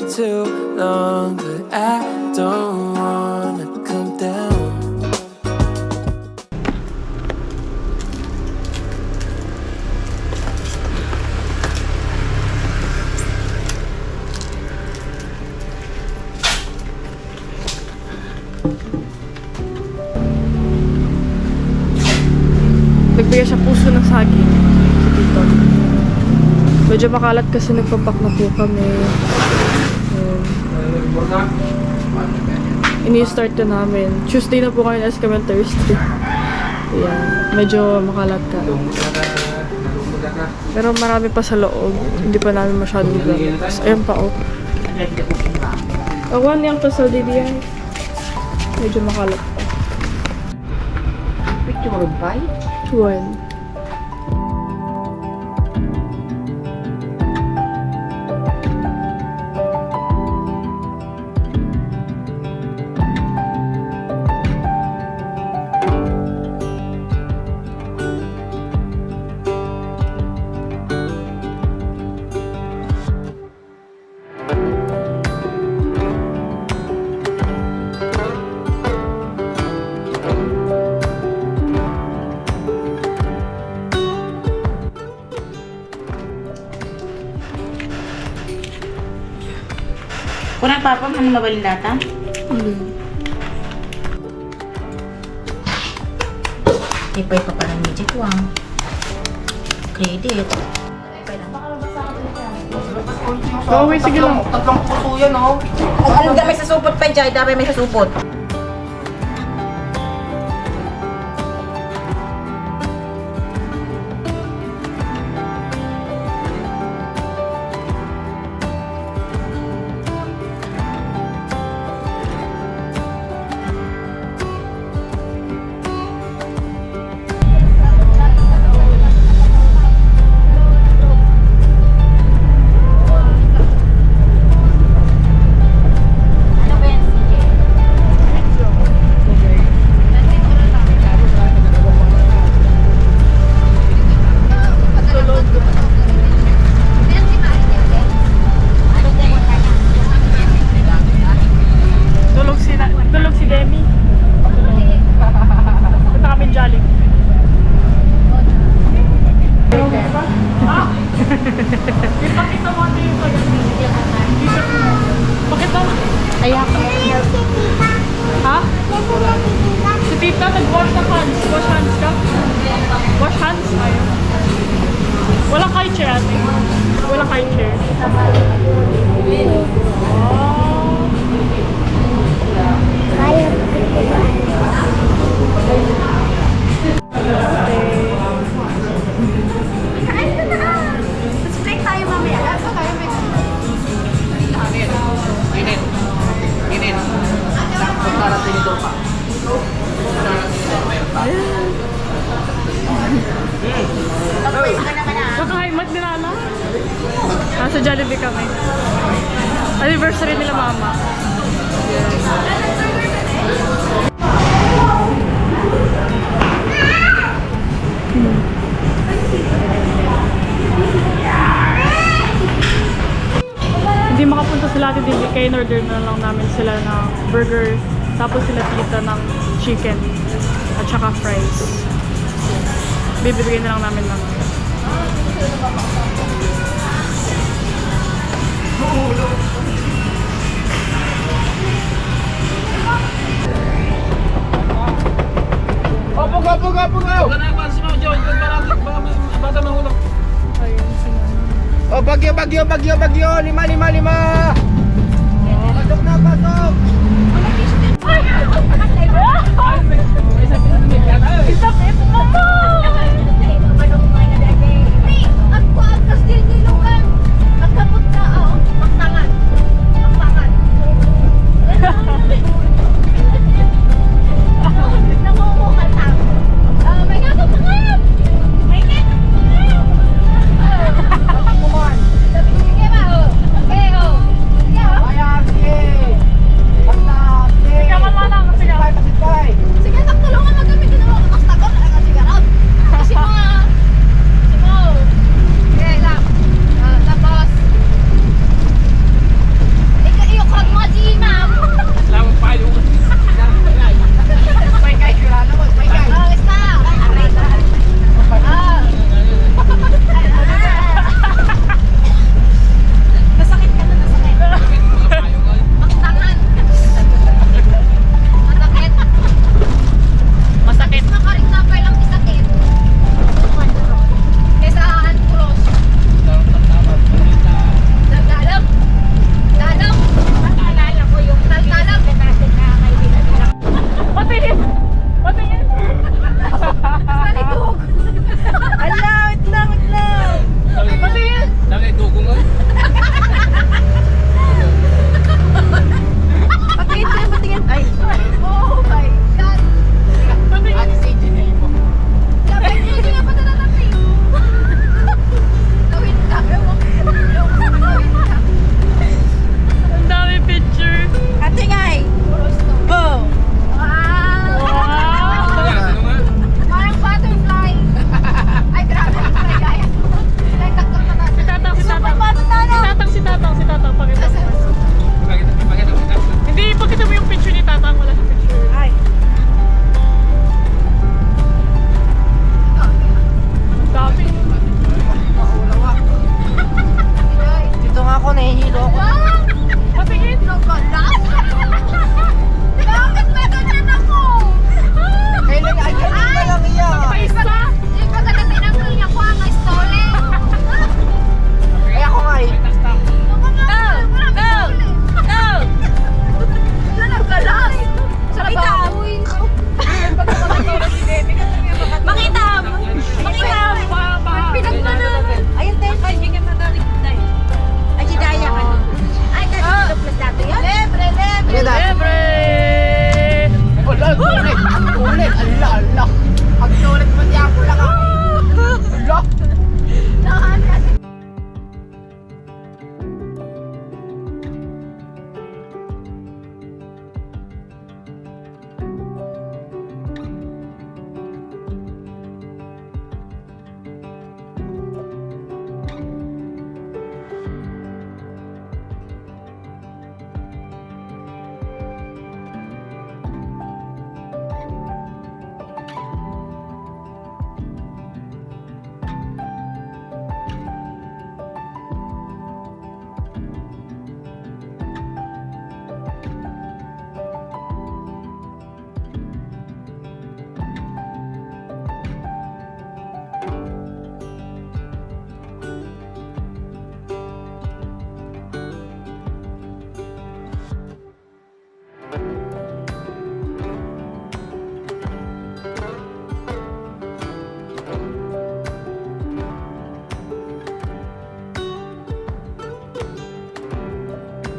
too long, but I don't wanna come down. Nagbigay siya puso ng saging dito. Medyo makalat kasi nagpapak na po kami. Ini-start na namin. Tuesday na po kami as kami Thursday. Ayan. Medyo makalat ka. Pero marami pa sa loob. Hindi pa namin masyadong gamit. Ayan pa oh. Awan yung pasal diyan. Medyo makalat pa. Picture ba? One. Kurang papa, ano mabalin data? Ipay pa parang midget wang. Credit. Okay, sige lang. Tatlong puso yan, oh. Ang may sasupot pa dyan, dapat may sasupot. Tulog si Demi. Punta kami Jolly. Pakita mo ano yung pakita mo. Ayak. Ha? Si tita nag-wash ng hands. Wash hands ka? Wash hands? Ayaw. Walang kay chair ate. Walang kay chair. Kakahaimat nila na. Nasa Jollibee kami. Anniversary nila mama. Hindi makapunta sila dito, kaya in-order na lang namin sila ng burger, tapos sila tita ng chicken at saka fries. Bibigyan na lang namin ng Apog! Huwag na yung pansin mo, John. Baka mahulog. ayun sila. Oh, bagyo! 5! Pasok na, pasok! Isapit, mama!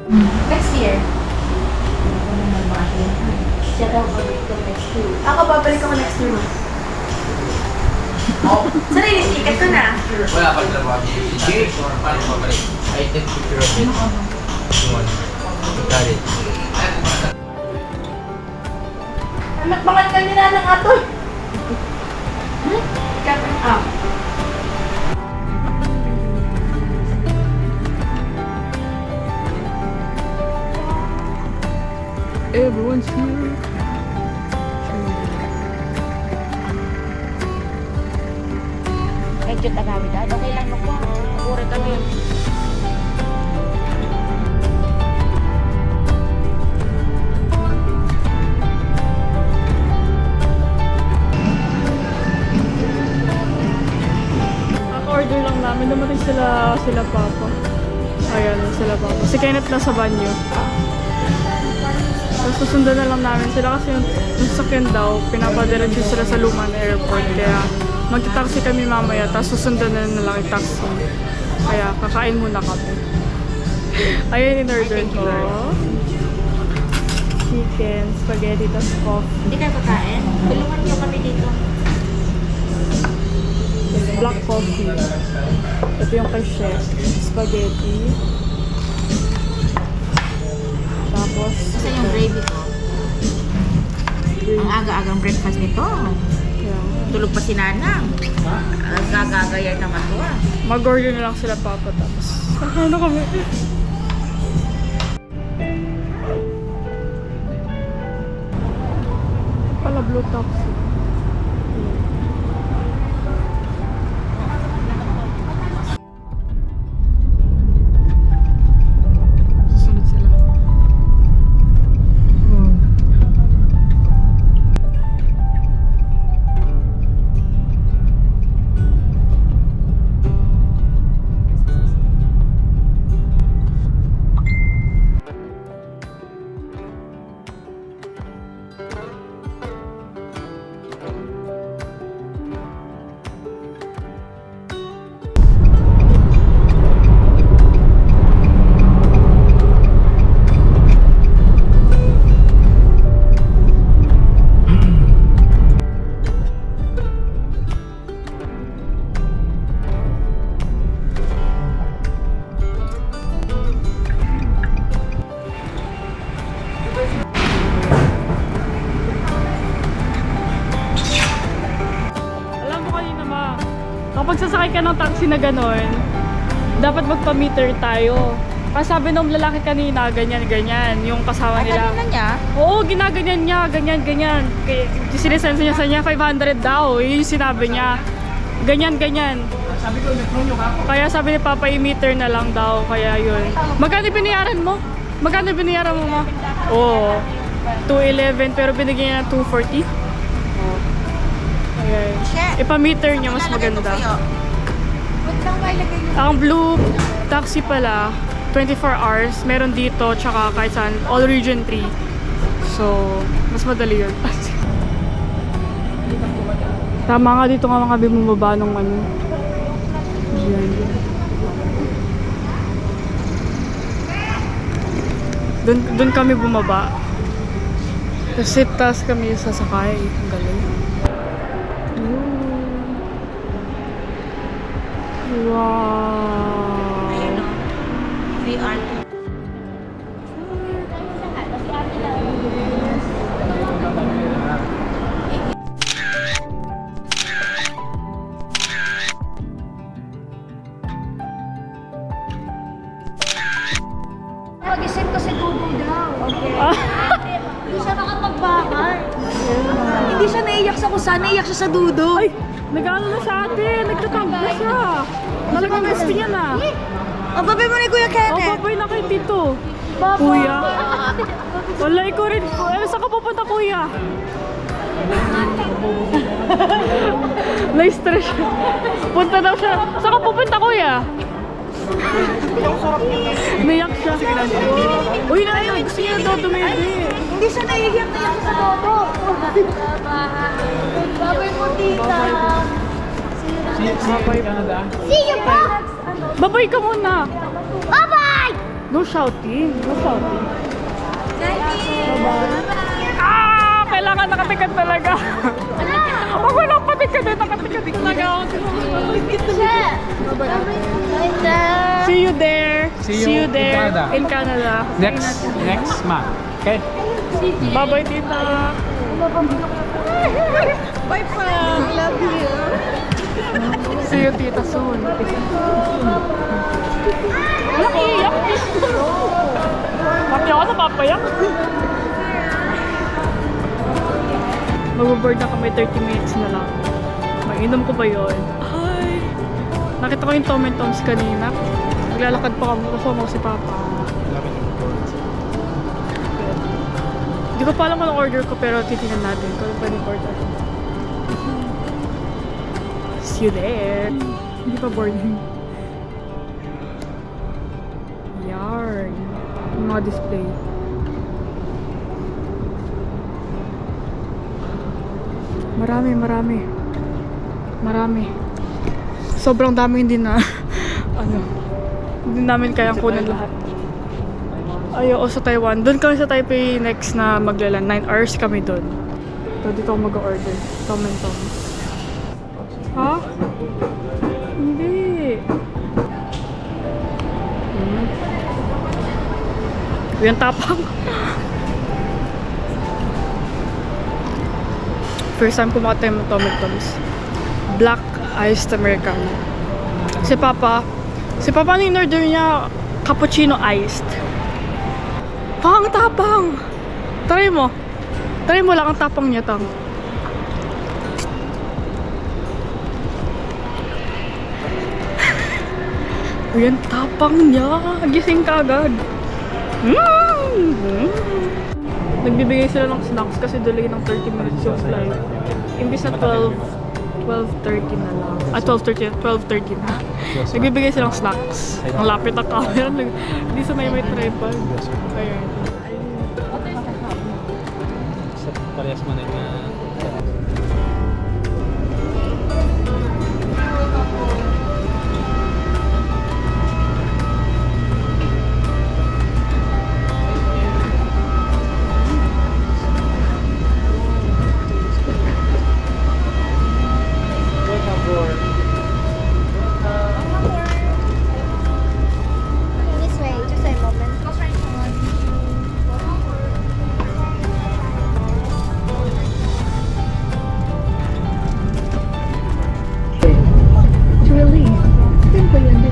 Next year. Siya daw babalik ko next year. Ako babalik ako next year. Sarili ticket ko na. Wala pa na ba? Sige. Paano mabalik? I take picture of it. One. Got it. Anak, bangal ka nila ng atoy. Kapit up. Everyone's here. Medyo tagami dahil. Okay lang no po. Uri kami. Order lang namin, dumating sila Papa. Ayan, sila Papa. Si Kenneth na sa banyo. Tapos susundan na lang namin sila kasi yung sakyan daw, pinapadiretso sila sa Luman Airport. Kaya magta-taxi kami mamaya, tapos susundan na lang yung taxi. Kaya kakain muna kami. Ayan, in-order ko. Chicken, spaghetti, tapos coffee. Hindi kayo kakain? Tulungan niyo kami dito. Black coffee. Ito yung kay chef. Spaghetti. Tapos, Kasi yung gravy ko. Ang aga-agang breakfast nito. yeah. Tulog pa si Nanang. Gagagayay naman to ah. Mag-order na lang sila Papa tapos. Ano kami? Pala blue taxi. Susunod sila. Alam mo kanina ma, kapag sasakay ka ng taxi na gano'n, dapat magpa-meter tayo. Kasi sabi nung lalaki kanina, ganyan-ganyan, yung kasama Ay, nila. kanina niya? Oo, ginaganyan niya, ganyan-ganyan. Sinisense niya sa niya, 500 daw. Yun yung sinabi niya. Ganyan-ganyan. Sabi ko, nag-pronyo ka. Kaya sabi ni Papa, i-meter na lang daw. Kaya yun. Magkano binayaran mo? Magkano binayaran mo, ma? Oo. 211, pero binigyan niya ng 240. Oo. Ayan. Ipa-meter niya, mas maganda. Wait lang ba ilagay niyo? Ang blue taxi pala, 24 hours. Meron dito, tsaka kahit saan, all region 3. So, mas madali yun. Tama nga dito nga kami bumaba nung ano. Yan. Doon kami bumaba. Kasi taas kami sasakay. Ang galing. Wow. Ayun o. 3 hours. Mag-isip ko si Dudu daw. Okay. Hindi siya nakapagbakal. Hindi siya naiyak sa kusa, naiyak siya sa Dudu. Ay! Nag-ano na sa atin! Nagtatangga siya! Talagang gusto niya na! Ang babi mo ni Kuya Oh, Kenneth. babay na kayo dito! Kuya! Wala, ikaw rin! Saan ka pupunta, kuya? Na-stress siya. Punta daw siya. Saan ka pupunta, kuya? Umiyak siya. Uy, na gusto niya daw dumidi. Hindi siya naiyak sa Dodo. Babay mo, tita. Babay. See you po! Babay ka muna! Bye-bye! No shouting. No shouting. Ah! Kailangan nakatikat talaga. Ako lang patikat eh. Nakatikat talaga ako. See you there. See you in there. Canada. In Canada. Next month. Okay? Bye-bye, tita. Bye, Pam. Love you. See you, tita, soon. Walang iiyak. Pati ako napapayak. Mag-board na kami 30 minutes na lang. Mainom ko ba yun? Ay! Nakita ko yung Tom and Tom's kanina. Naglalakad pa kami kasama ko si Papa. Hindi ko pa alam kung order ko pero titignan natin kung ano pwede order. See you there! Hindi pa boarding. Yarn. Yung mga display. Marami. Sobrang dami hindi na hindi namin kayang kunan lahat. Ayaw, sa Taiwan. Doon kami sa Taipei next na maglalan. 9 hours kami doon. So, dito ako mag-order. Tom and Tom. Ha? Hindi. Yung tapang. First time kumakatay mo Tom and Tom's. Black iced Americano. Si Papa ang in-order niya cappuccino iced. Ang tapang! Try mo lang ang tapang niya, Tang. Uy, ang tapang niya! Gising ka agad. Nagbibigay sila ng snacks kasi delay ng 30 minutes yung flight. Imbis na 12:30 na lang. 12:30 na. Nagbibigay sila ng snacks. Ang lapit ng camera. Hindi sa may tripod. Ayan. Parehas mo na yung This way, just a moment. To release, simply undo.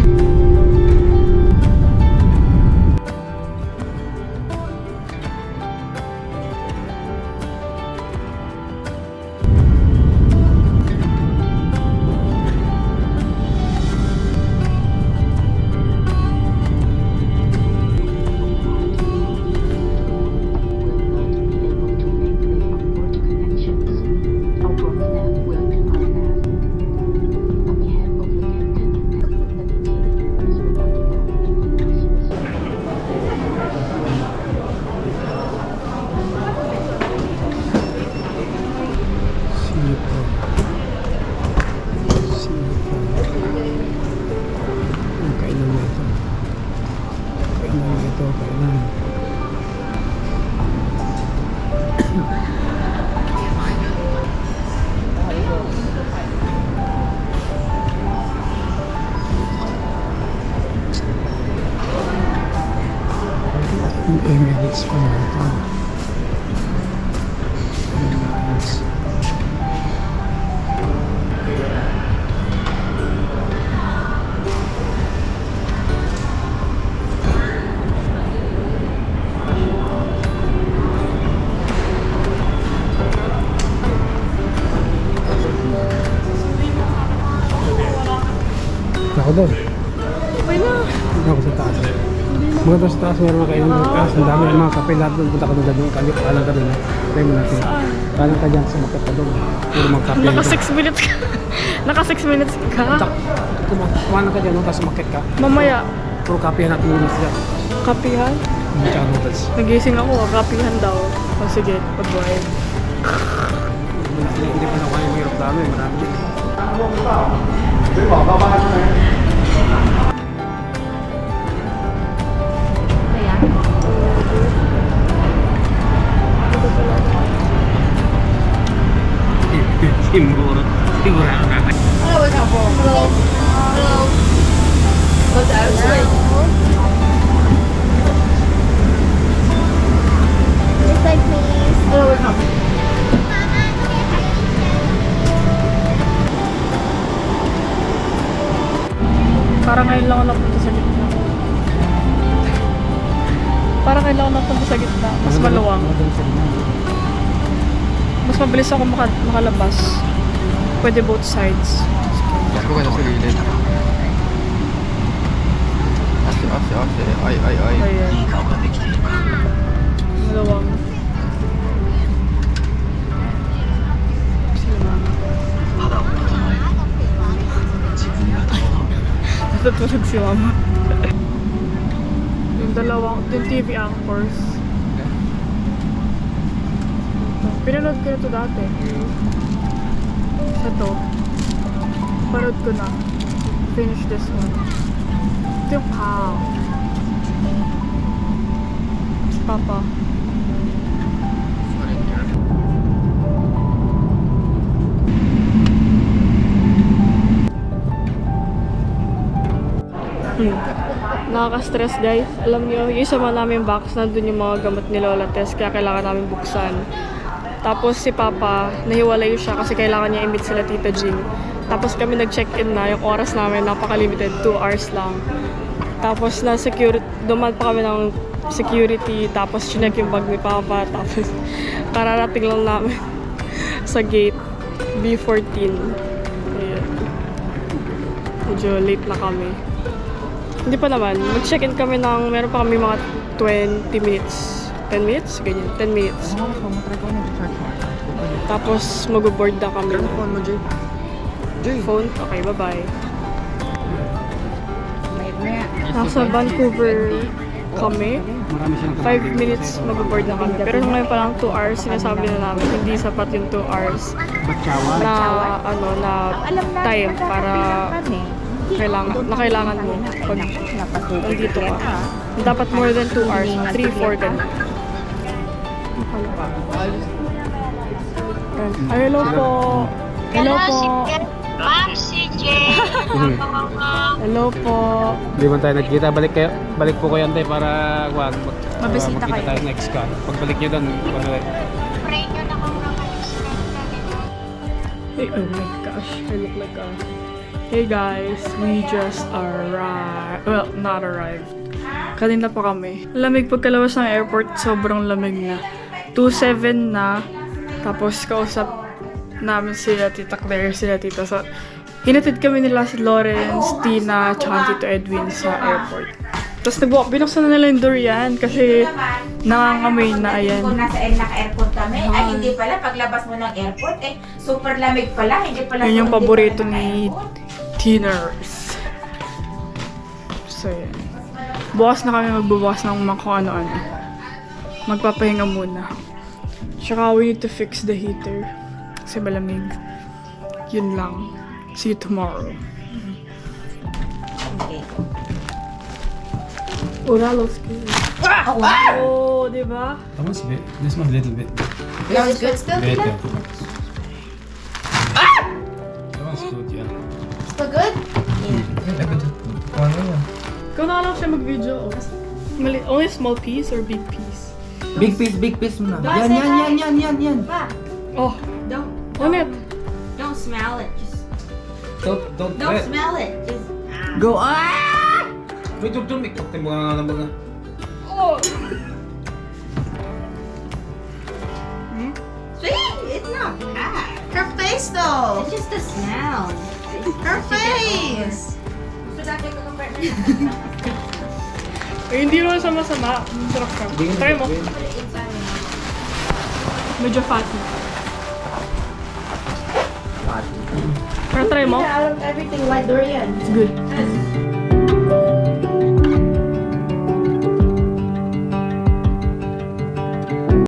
Emirates pa na ito. Emirates. Ako doon. Okay na. Ako sa taas. Maganda sa taas, meron mga kainan ng taas. Ang dami ng mga kape lahat doon. Punta ka doon doon. Kalang ka doon. Try mo natin. Kalang ka dyan sa makit ka doon. Puro mga kape. Naka 6 minutes ka. Naka 6 minutes ka. Kumanan ka dyan, tapos makit ka. Mamaya, Puro kape natin noodles dyan. kapihan. Tsaka noodles. Nagising ako, kapihan daw. O sige, pag-buhay. Hindi pa nakuha yung hirap dami. Marami din. Parang kailangan natin sa gitna. Mas maluwang. Mas mabilis ako makalabas. Pwede both sides. Mas maganda sa gilid. Ase. Ay. Ayan. Maluwang. Natutulog si mama. Yung TV anchors. Pinanood ko na ito dati. Ito. Parod ko na. Finish this one. Ito yung cow. Si Papa. Nakaka-stress guys. Alam niyo, yung isa man namin box, nandun yung mga gamot ni Lola Tess, kaya kailangan namin buksan. Tapos si Papa, nahiwalay siya kasi kailangan niya i-meet sila Tita Jean. Tapos kami nag-check-in na, yung oras namin napaka-limited, 2 hours lang. Tapos dumaan pa kami ng security, tapos chinek yung bag ni Papa, tapos kararating lang namin sa gate B14. Ayan. Medyo late na kami. Hindi pa naman. Mag-check-in kami ng, meron pa kami mga 20 minutes. 10 minutes? Ganyan. 10 minutes. Tapos mag-board na kami. Phone mo, Jay. Phone? Okay, bye-bye. Nasa Vancouver kami. Marami silang 5 minutes mag-board na kami. Pero ngayon pa lang 2 hours, sinasabi na namin, hindi sapat yung 2 hours Batchawa. na time para kailangan mo pag nandito ka. Dapat more than 2 hours, 3-4 ganun. Ay, hello po. Hello po. Ma'am, CJ. Hello po. Hindi man tayo nagkita. Balik po kayo antay para Mabisita magkita kayo. tayo next ka. Pagbalik nyo doon, Pray nyo na kung naka-expect na dito. Hey, oh my gosh, I look like a... Hey guys, we just arrived. Well, not arrived. Kanina pa kami. Lamig pagkalabas ng airport, sobrang lamig na. 2:07 na. Tapos kausap namin sila Tita Claire, sila Tita So. Hinatid kami nila si Lawrence, Tina, tsaka Tito Edwin sa airport. Tapos binuksan na nila yung durian kasi nangangamoy na, ayan. Kung naka-airport kami, ay hindi pala, paglabas mo ng airport, super lamig pala, hindi pala. Yun yung hindi paborito pala ni airport. Tiners. So, yan. Bukas na kami magbubukas ng mga kung ano-ano. Magpapahinga muna. Tsaka we need to fix the heater. Kasi malamig. Yun lang. See you tomorrow. Okay. Oralowski. Oh, di ba? That was a bit. This one's a little bit That was good still? better. That one's good, yeah. Still good? Ikaw na lang siya mag-video. Only small piece or big piece? Big piece mo na. Yan. Oh, Don't on it. smell it. Just Don't don't smell it. Just Go! Ah! Wait, don't make up mga mga. Oh! see, it's not bad. Her face though! It's just the smell. Her face! Eh, hindi naman siya masama. Sarap siya. Try mo. Medyo fatty. Pero try mo. Everything like durian. It's good.